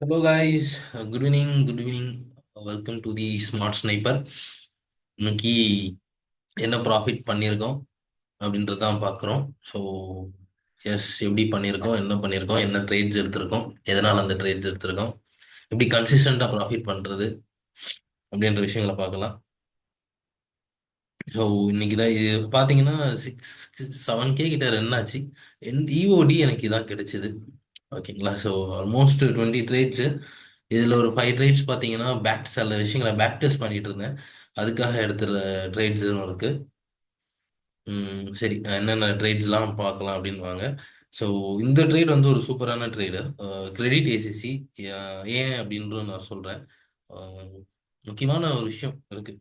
Hello guys, good evening. Welcome to the Smart Sniper. இன்னைக்கு என்ன profit பண்ணியிருக்கோம் அப்படின்றது தான் பார்க்குறோம். ஸோ எஸ், எப்படி பண்ணியிருக்கோம், என்ன பண்ணியிருக்கோம், என்ன ட்ரேட்ஸ் எடுத்திருக்கோம், எதனால் அந்த ட்ரேட்ஸ் எடுத்திருக்கோம், எப்படி கன்சிஸ்டண்ட்டாக ப்ராஃபிட் பண்ணுறது அப்படின்ற விஷயங்களை பார்க்கலாம். ஸோ இன்னைக்கு தான் இது பார்த்தீங்கன்னா 6-7K கிட்ட ரன் ஆச்சு. இஓடி எனக்கு இதான் கிடைச்சிது. ஓகேங்களா? So almost 20 trades. இதில் ஒரு 5 ட்ரேட்ஸ் பார்த்தீங்கன்னா சில விஷயங்களை பேக் டெஸ்ட் பண்ணிட்டு இருந்தேன். அதுக்காக எடுத்துற ட்ரேட்ஸும் இருக்கு. சரி, என்னென்ன ட்ரேட்ஸ்லாம் பார்க்கலாம் அப்படின்னு வாங்க. ஸோ இந்த ட்ரேட் வந்து ஒரு சூப்பரான ட்ரேடு. Credit ACC. ஏன் அப்படின்றது நான் சொல்கிறேன். முக்கியமான ஒரு விஷயம் இருக்கு.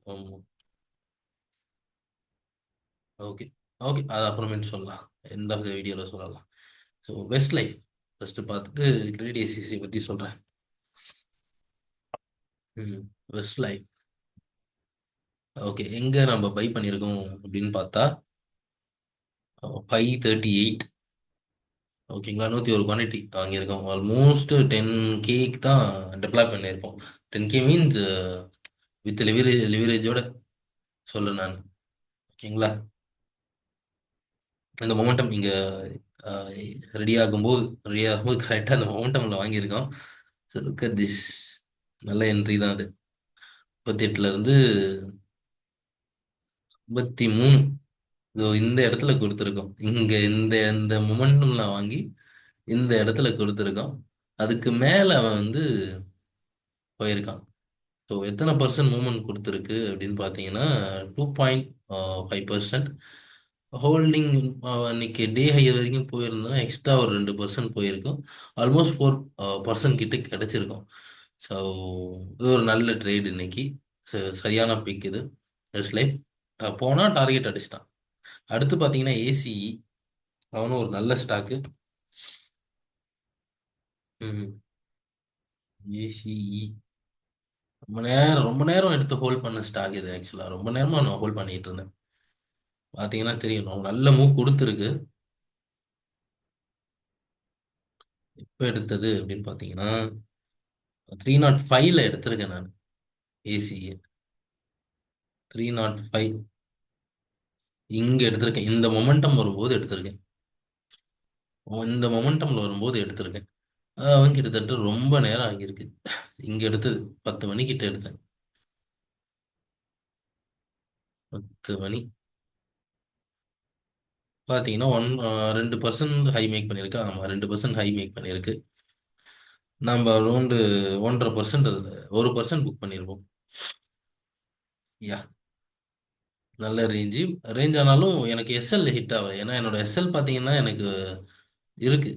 ஓகே, ஓகே, அது அப்புறமேட்டு சொல்லலாம். எந்த வீடியோவில் சொல்லலாம். ஸோ வெஸ்ட் லைஃப் ஃபஸ்ட்டு பார்த்துட்டு கிரெடிட் ஏசிசி பற்றி சொல்கிறேன். West life. ஓகே, எங்கே நம்ம பை பண்ணியிருக்கோம் அப்படின்னு பார்த்தா 538. ஓகேங்களா? 101 குவான்டிட்டி வாங்கியிருக்கோம். ஆல்மோஸ்ட் 10K தான் டெப்ளாய் பண்ணியிருக்கோம். 10K மீன்ஸ் வித் லிவரேஜோட சொல்ல நான். ஓகேங்களா? இந்த மொமெண்டம் இங்கே ரெடி ஆகும்போது கரெக்டாக அந்த மொமெண்டமில் வாங்கியிருக்கோம். So look at this. நல்ல என்ட்ரி தான் அது. 38லேருந்து 53. இதோ இந்த இடத்துல கொடுத்துருக்கோம். இங்கே இந்த இந்த மொமெண்டம்ல வாங்கி இந்த இடத்துல கொடுத்துருக்கோம். அதுக்கு மேலே அவன் வந்து போயிருக்கான். ஸோ எத்தனை பர்சன்ட் மூவ்மெண்ட் கொடுத்துருக்கு அப்படின்னு பார்த்தீங்கன்னா 2.5%. ஹோல்டிங் அன்னைக்கு டே ஹையர் வரைக்கும் போயிருந்தோம்னா எக்ஸ்ட்ரா ஒரு 2% போயிருக்கும். ஆல்மோஸ்ட் 4% கிட்ட கிடைச்சிருக்கும். ஸோ இது ஒரு நல்ல ட்ரேட் இன்னைக்கு. சரியான பிக் இது. இட்ஸ் லைஃப் போனால் டார்கெட் அடிச்சிட்டான். அடுத்து பார்த்தீங்கன்னா ஏசிஇ. அவனும் ஒரு நல்ல ஸ்டாக்கு. ஏசிஇ ரொம்ப நேரம் எடுத்து ஹோல்ட் பண்ண ஸ்டாக் இது. ஆக்சுவலாக ரொம்ப நேரமாக நான் ஹோல்ட் பண்ணிட்டு இருந்தேன். பார்த்தீங்கன்னா தெரியும், அவங்க நல்ல மூவ் கொடுத்துருக்கு. எப்போ எடுத்தது அப்படின்னு பார்த்தீங்கன்னா 305ல எடுத்திருக்கேன் நான். ஏசிஏ 305 இங்கே எடுத்திருக்கேன். இந்த மொமெண்டம் வரும்போது எடுத்திருக்கேன். இந்த மொமெண்டம்ல வரும்போது எடுத்திருக்கேன். அவன் கிட்டத்தட்ட ரொம்ப நேரம் ஆகியிருக்கு. இங்கே எடுத்தது 10 மணிக்கிட்ட எடுத்தேன். 10 மணி பார்த்தீங்கன்னா 2% ஹை மேக் பண்ணியிருக்கு. ஆமாம், 2% ஹை மேக் பண்ணியிருக்கு. நம்ம அரௌண்டு 1.5% அதில் 1% புக் பண்ணியிருப்போம். யா, நல்ல ரேஞ்ச் ஆனாலும் எனக்கு எஸ்எல் ஹிட் ஆகல. ஏன்னா என்னோட எஸ்எல் பார்த்தீங்கன்னா எனக்கு இருக்கு.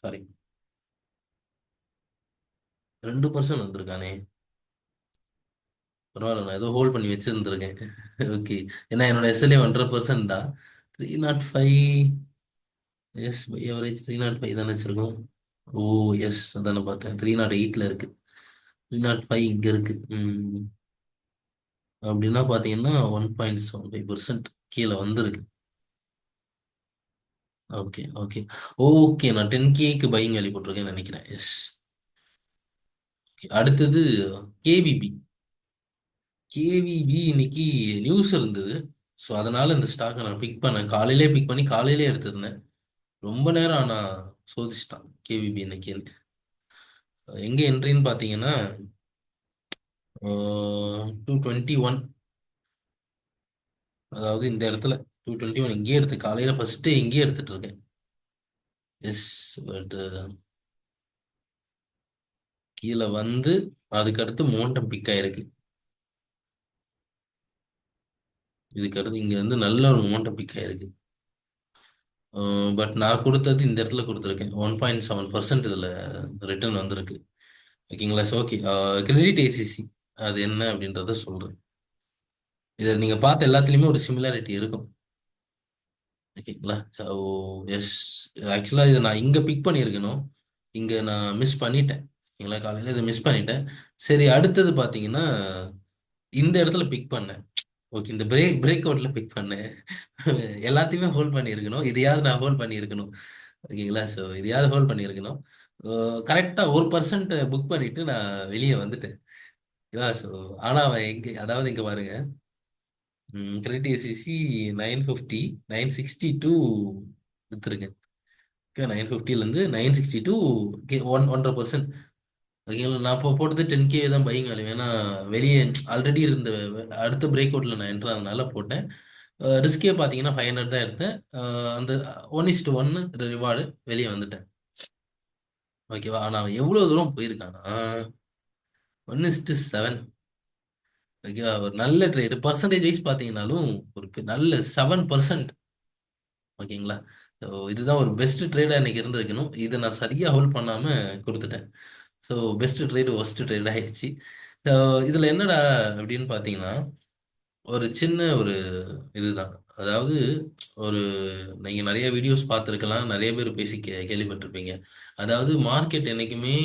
சாரி, 2% வந்திருக்கானே. பரவாயில்ல, நான் ஏதோ ஹோல்ட் பண்ணி வச்சிருந்துருக்கேன். ஓகே. ஏன்னா என்னோட எஸ்எல்ஏ 1.5% தான். 305. எஸ், பை எவரேஜ் 305 தானே வச்சிருக்கோம். ஓ எஸ், அதானே பார்த்தேன். 308ல இருக்கு. 305 இங்க இருக்கு. அப்படின்னா பார்த்தீங்கன்னா 1.75% கீழே வந்திருக்கு. Okay, okay, okay. நான் 10Kக்கு பையிங் வேல்யூ போட்டிருக்கேன்னு நினைக்கிறேன். எஸ். அடுத்தது கேவிபி. கேவிபி இன்னைக்கு நியூஸ் இருந்தது. ஸோ அதனால இந்த ஸ்டாக்கை நான் பிக் பண்ணேன். காலையிலே பிக் பண்ணி காலையிலே எடுத்திருந்தேன். ரொம்ப நேரம் ஆனால் சோதிச்சிட்டான் கேவிபி இன்னைக்கு. எங்கே என்ட்ரின்னு பார்த்தீங்கன்னா 221. அதாவது இந்த இடத்துல 221 இங்கேயே எடுத்து காலையில் ஃபர்ஸ்ட்டு இங்கேயே எடுத்துட்டு இருக்கேன். எஸ். பட் கீழே வந்து அதுக்கடுத்து மோண்டம் பிக் ஆயிருக்கு. இதுக்கடுத்து இங்கே வந்து நல்ல ஒரு மோண்டம் பிக் ஆயிருக்கு. பட் நான் கொடுத்தது இந்த இடத்துல கொடுத்துருக்கேன். 1.7% இதில் ரிட்டர்ன் வந்திருக்கு. ஓகேங்களா? So okay. கிரெடிட் ஏசிசி அது என்ன அப்படின்றத சொல்கிறேன். இதில் நீங்கள் பார்த்த எல்லாத்துலேயுமே ஒரு சிமிலாரிட்டி இருக்கும். ஓகேங்களா? ஸோ எஸ், ஆக்சுவலாக இதை நான் இங்கே பிக் பண்ணியிருக்கணும். இங்கே நான் மிஸ் பண்ணிட்டேன். ஓகேங்களா? காலையில் இதை மிஸ் பண்ணிட்டேன். சரி, அடுத்தது பார்த்தீங்கன்னா இந்த இடத்துல பிக் பண்ணேன். ஓகே, இந்த பிரேக் அவுட்ல பிக் பண்ணேன். எல்லாத்தையுமே ஹோல்ட் பண்ணியிருக்கணும். இதையாவது நான் ஹோல்ட் பண்ணியிருக்கணும். ஓகேங்களா? ஸோ இதையாவது ஹோல்ட் பண்ணியிருக்கணும். கரெக்டா 1% புக் பண்ணிட்டு நான் வெளியே வந்துட்டேன். ஸோ ஆனா அவன் எங்க, அதாவது இங்க பாருங்க, கிரெடிட் ஏசிசி 950, 962 வித்துருக்கேன். ஓகே, 950லேருந்து 962, ஒன்றரை பர்சன்ட். ஓகேங்களா, நான் இப்போ போட்டது 10K தான் பையிங் வேல்யூ. ஏன்னா வெளியே ஆல்ரெடி இருந்த அடுத்த பிரேக் அவுட்ல நான் என்ட்ரு அதனால போட்டேன். ரிஸ்கே பார்த்தீங்கன்னா 500 தான் எடுத்தேன். அந்த 1:1 ரிவார்டு, வெளியே வந்துட்டேன். ஓகேவா, ஆனால் அவன் எவ்வளோ தூரம் போயிருக்கானா, 1:7. ஓகேவா, ஒரு நல்ல ட்ரேடு பர்சன்டேஜ் வைஸ் பார்த்தீங்கன்னாலும் ஒரு நல்ல 7%. ஓகேங்களா, ஸோ இதுதான் ஒரு பெஸ்ட் ட்ரேடாக எனக்கு இருந்திருக்கணும். இதை நான் சரியாக ஹோல்ட் பண்ணாமல் கொடுத்துட்டேன். So best trade worst trade ஆயிடுச்சு. ஸோ இதில் என்னடா அப்படின்னு பார்த்தீங்கன்னா, ஒரு சின்ன ஒரு இதுதான். அதாவது ஒரு, நீங்கள் நிறைய வீடியோஸ் பார்த்துருக்கலாம், நிறைய பேர் பேசி கேள்விப்பட்டிருப்பீங்க. அதாவது மார்க்கெட் என்னைக்குமே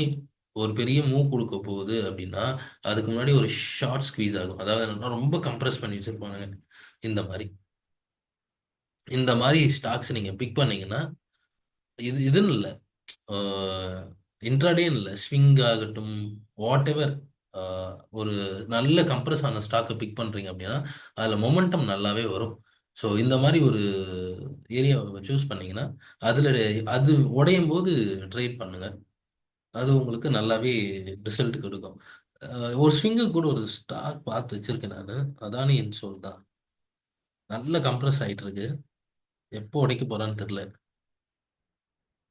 ஒரு பெரிய மூவ் கொடுக்க போகுது அப்படின்னா அதுக்கு முன்னாடி ஒரு ஷார்ட் ஸ்குவீஸ் ஆகும். அதாவது என்னன்னா ரொம்ப கம்ப்ரஸ் பண்ணி வச்சிருப்பானுங்க. இந்த மாதிரி இந்த மாதிரி ஸ்டாக்ஸ் நீங்கள் பிக் பண்ணீங்கன்னா, இதுன்னு இல்லை, இன்ட்ராடேன்னு இல்லை, ஸ்விங் ஆகட்டும், வாட் எவர், ஒரு நல்ல கம்ப்ரஸ் ஆன ஸ்டாக்கை பிக் பண்ணுறீங்க அப்படின்னா அதில் மொமெண்டம் நல்லாவே வரும். ஸோ இந்த மாதிரி ஒரு ஏரியாவை சூஸ் பண்ணீங்கன்னா அதில் அது உடையும் போது ட்ரேட் பண்ணுங்க. அது உங்களுக்கு நல்லாவே ரிசல்ட் கொடுக்கும். ஒரு ஸ்விங்கு கூட ஒரு ஸ்டாக் பார்த்து வச்சிருக்கேன் நான். அதானி இன்சோல் தான். நல்ல கம்ப்ரஸ் ஆகிட்டு இருக்கு. எப்போ உடைக்க போறான்னு தெரியல.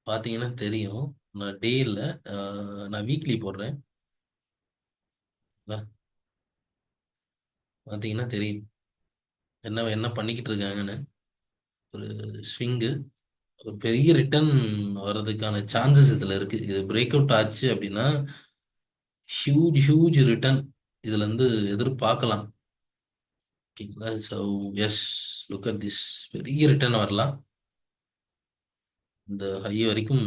பார்த்தீங்கன்னா தெரியும். நான் டே இல்லை, நான் வீக்லி போடுறேன். பார்த்தீங்கன்னா தெரியும் என்ன என்ன பண்ணிக்கிட்டு இருக்காங்கன்னு. ஒரு ஸ்விங்கு, ஒரு பெரிய ரிட்டர்ன் வர்றதுக்கான சான்சஸ் இதில் இருக்கு. இது பிரேக் அவுட் ஆச்சு அப்படின்னா ஹியூஜ் ஹியூஜ் ரிட்டர்ன் இதுல இருந்து எதிர்பார்க்கலாம். ஓகேங்களா, so yes, look at this, பெரிய ரிட்டர்ன் வரலாம். இந்த ஹை வரைக்கும்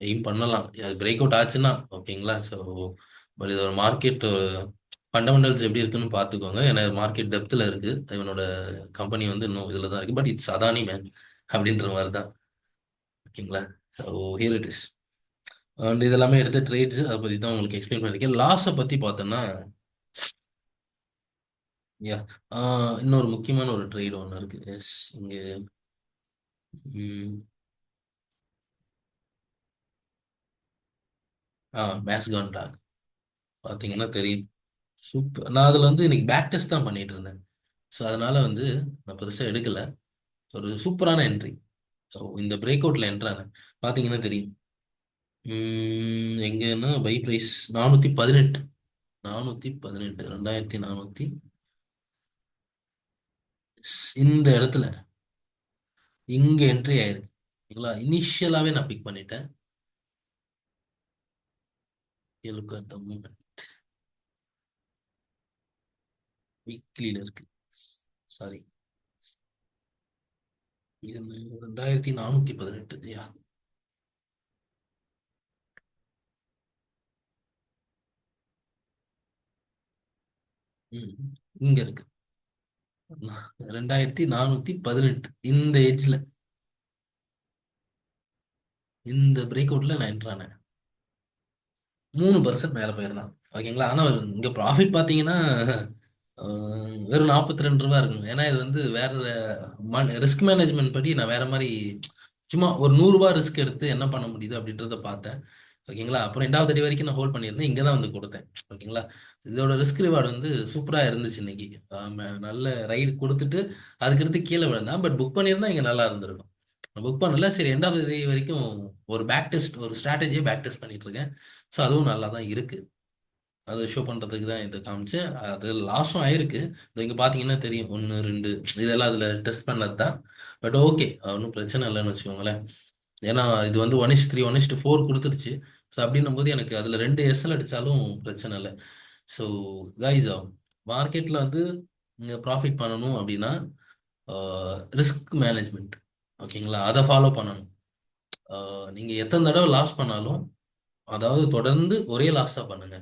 எய்ம் பண்ணலாம், அது பிரேக் அவுட் ஆச்சுன்னா. ஓகேங்களா, ஸோ பட் இது ஒரு மார்க்கெட் ஃபண்டமெண்டல்ஸ் எப்படி இருக்குன்னு பார்த்துக்கோங்க. ஏன்னா மார்க்கெட் டெப்த்தில் இருக்கு. இவனோட கம்பெனி வந்து இன்னும் இதில் தான் இருக்கு. பட் இட்ஸ் அதானி மேன் அப்படின்ற மாதிரி தான். ஓகேங்களா, so here it is. And இதெல்லாமே எடுத்த ட்ரேட்ஸ் அதை பற்றி தான் உங்களுக்கு எக்ஸ்பிளைன் பண்ணியிருக்கேன். லாஸை பற்றி பார்த்தோன்னா, யா, இன்னொரு முக்கியமான ஒரு ட்ரேட் ஒன்று இருக்கு. எஸ், இங்கே மேஸ்கான் டாக் பார்த்தீங்கன்னா தெரியும். சூப்பர். நான் அதில் வந்து இன்னைக்கு பேக் டெஸ்ட் தான் பண்ணிட்டு இருந்தேன். ஸோ அதனால வந்து நான் பெருசாக எடுக்கல. ஒரு சூப்பரான என்ட்ரி. ஸோ இந்த பிரேக் அவுட்ல என்ட்ரான பார்த்தீங்கன்னா தெரியும். எங்கன்னா பை ப்ரைஸ் 418. 418, 2400 இந்த இடத்துல இங்க என்ட்ரி ஆயிருக்கு. ஓகேங்களா, இனிஷியலாவே நான் பிக் பண்ணிட்டேன். வீக்லியில் இருக்கு. சாரி, இது 2418. யா, ம், இங்க இருக்கு. 2418 இந்த ஏஜ்ல, இந்த பிரேக் அவுட்ல நான் என்ட்ரானேன். 3% மேல போயிடலாம். ஓகேங்களா, ஆனா இங்க ப்ராஃபிட் பாத்தீங்கன்னா வெறும் 42 ரூபா இருக்கும். ஏன்னா இது வந்து வேற ரிஸ்க் மேனேஜ்மெண்ட் படி நான் வேற மாதிரி சும்மா ஒரு 100 ரூபா ரிஸ்க் எடுத்து என்ன பண்ண முடியுது அப்படின்றத பார்த்தேன். ஓகேங்களா, அப்புறம் 2வது அடி வரைக்கும் நான் ஹோல்ட் பண்ணியிருந்தேன். இங்கே தான் வந்து கொடுத்தேன். ஓகேங்களா, இதோட ரிஸ்க் ரிவார்டு வந்து சூப்பராக இருந்துச்சு இன்னைக்கு. நல்ல ரைடு கொடுத்துட்டு அதுக்கடுத்து கீழே விழுந்தான். பட் புக் பண்ணியிருந்தா இங்கே நல்லா இருந்திருக்கும். புக் பண்ணல. சரி, 2வது அடி வரைக்கும் ஒரு பேக் டெஸ்ட், ஒரு ஸ்ட்ராட்டஜியை பேக் டெஸ்ட் பண்ணிட்டு இருக்கேன். ஸோ அதுவும் நல்லா தான் இருக்கு. அதை ஷோ பண்ணுறதுக்கு தான் இதை காமிச்சேன். அது லாஸும் ஆயிருக்கு. இங்கே பார்த்தீங்கன்னா தெரியும், 1, 2 இதெல்லாம் அதில் டெஸ்ட் பண்ணது தான். பட் ஓகே, ஒன்றும் பிரச்சனை இல்லைன்னு வச்சுக்கோங்களேன். ஏன்னா இது வந்து 1:3, 1:4 கொடுத்துருச்சு. ஸோ அப்படின்னும் போது எனக்கு அதில் 2 எஸ்எல் அடித்தாலும் பிரச்சனை இல்லை. ஸோ கைஸ், மார்க்கெட்டில் வந்து நீங்கள் ப்ராஃபிட் பண்ணணும் அப்படின்னா ரிஸ்க் மேனேஜ்மெண்ட், ஓகேங்களா, அதை ஃபாலோ பண்ணணும். நீங்கள் எத்தனை தடவை லாஸ் பண்ணாலும், அதாவது தொடர்ந்து ஒரே லாஸாக பண்ணுங்க.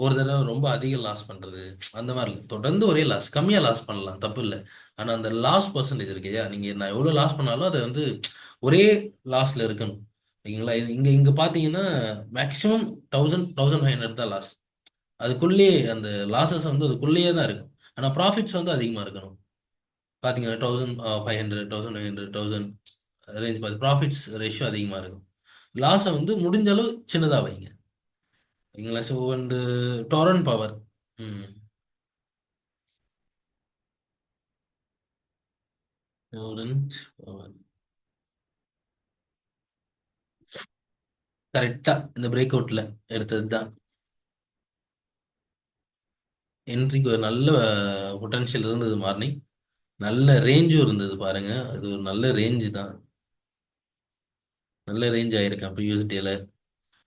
ஒரு தடவை ரொம்ப அதிகம் லாஸ் பண்றது அந்த மாதிரி இல்லை. தொடர்ந்து ஒரே லாஸ், கம்மியா லாஸ் பண்ணலாம், தப்பு இல்லை. ஆனா அந்த லாஸ் பர்சன்டேஜ் இருக்கு இல்லையா, நீங்க நான் எவ்வளவு லாஸ் பண்ணாலும் அதை வந்து ஒரே லாஸ்ல இருக்கணும். ஓகேங்களா? இங்க இங்க பார்த்தீங்கன்னா, மேக்ஸிமம் 1000, 1500 தான் லாஸ். அதுக்குள்ளேயே அந்த லாஸஸ் வந்து அதுக்குள்ளேயே தான் இருக்கும். ஆனா ப்ராஃபிட்ஸ் வந்து அதிகமா இருக்கணும். பார்த்தீங்கன்னா 1500, 1900, 1000 ரேஞ்ச் பார்த்து ப்ராஃபிட்ஸ் ரேஷியோ அதிகமா இருக்கும். லாஸ வந்து முடிஞ்ச அளவு சின்னதா வைங்க. ஓகேங்களா? So and torrent power. ம். Torrent power. கரெக்ட்டா இந்த பிரேக் அவுட்ல எடுத்தது தான். என்ட்ரிக்கு ஒரு நல்ல பொட்டன்ஷியல் இருந்தது மார்னிங். நல்ல ரேஞ்சும் இருந்தது பாருங்க. அது ஒரு நல்ல ரேஞ்ச் தான். நல்ல ரேஞ்ச் ஆயிருக்கு அப்ப யூஎஸ்டில.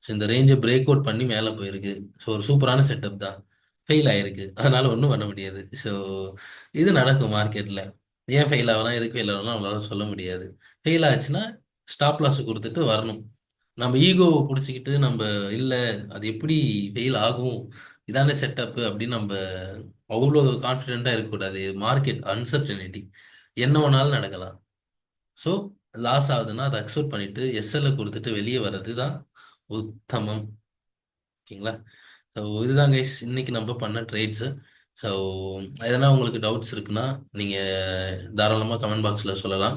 ஸோ இந்த ரேஞ்சை பிரேக் அவுட் பண்ணி மேலே போயிருக்கு. ஸோ ஒரு சூப்பரான செட்டப் தான். ஃபெயில் ஆயிருக்கு. அதனால ஒன்றும் பண்ண முடியாது. ஸோ இது நடக்கும் மார்க்கெட்ல. ஏன் ஃபெயில் ஆகலாம், எதுக்கு ஃபெயில் ஆகலாம் நம்மளால சொல்ல முடியாது. ஃபெயில் ஆச்சுன்னா ஸ்டாப் லாஸ் கொடுத்துட்டு வரணும். நம்ம ஈகோவை பிடிச்சிக்கிட்டு நம்ம இல்லை அது எப்படி ஃபெயில் ஆகும், இதானே செட்டப் அப்படின்னு நம்ம அவ்வளோ கான்ஃபிடென்ட்டாக இருக்கக்கூடாது. மார்க்கெட் அன்சர்டனிட்டி என்ன வேணாலும் நடக்கலாம். ஸோ லாஸ் ஆகுதுன்னா அதை அக்செப்ட் பண்ணிட்டு எஸ்எல்ல கொடுத்துட்டு வெளியே வர்றது தான் உத்தமம். ஓகேங்களா? ஸோ இதுதான் கைஸ் இன்னைக்கு நம்ம பண்ண ட்ரேட்ஸு. ஸோ எதனா உங்களுக்கு டவுட்ஸ் இருக்குன்னா நீங்கள் தாராளமாக கமெண்ட் பாக்ஸில் சொல்லலாம்.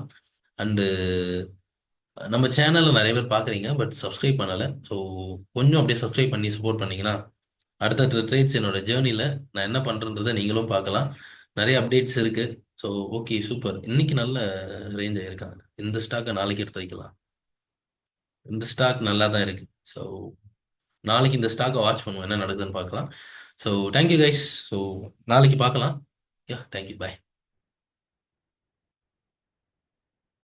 அண்டு நம்ம சேனலில் நிறைய பேர் பார்க்குறீங்க பட் சப்ஸ்கிரைப் பண்ணலை. ஸோ கொஞ்சம் அப்படியே சப்ஸ்கிரைப் பண்ணி சப்போர்ட் பண்ணீங்கன்னா அடுத்த ட்ரேட்ஸ் என்னோட ஜேர்னியில் நான் என்ன பண்ணுறன்றதை நீங்களும் பார்க்கலாம். நிறைய அப்டேட்ஸ் இருக்குது. So okay super. இன்னைக்கு நல்ல ரேஞ்ச் ஆயிருக்காங்க. இந்த ஸ்டாக்கை நாளைக்கு எடுத்து வைக்கலாம். இந்த ஸ்டாக் நல்லா தான் இருக்கு. ஸோ நாளைக்கு இந்த ஸ்டாக்கை வாட்ச் பண்ணுவோம் என்ன நடக்குதுன்னு பார்க்கலாம். So thank you guys. ஸோ நாளைக்கு பார்க்கலாம். Yeah thank you bye.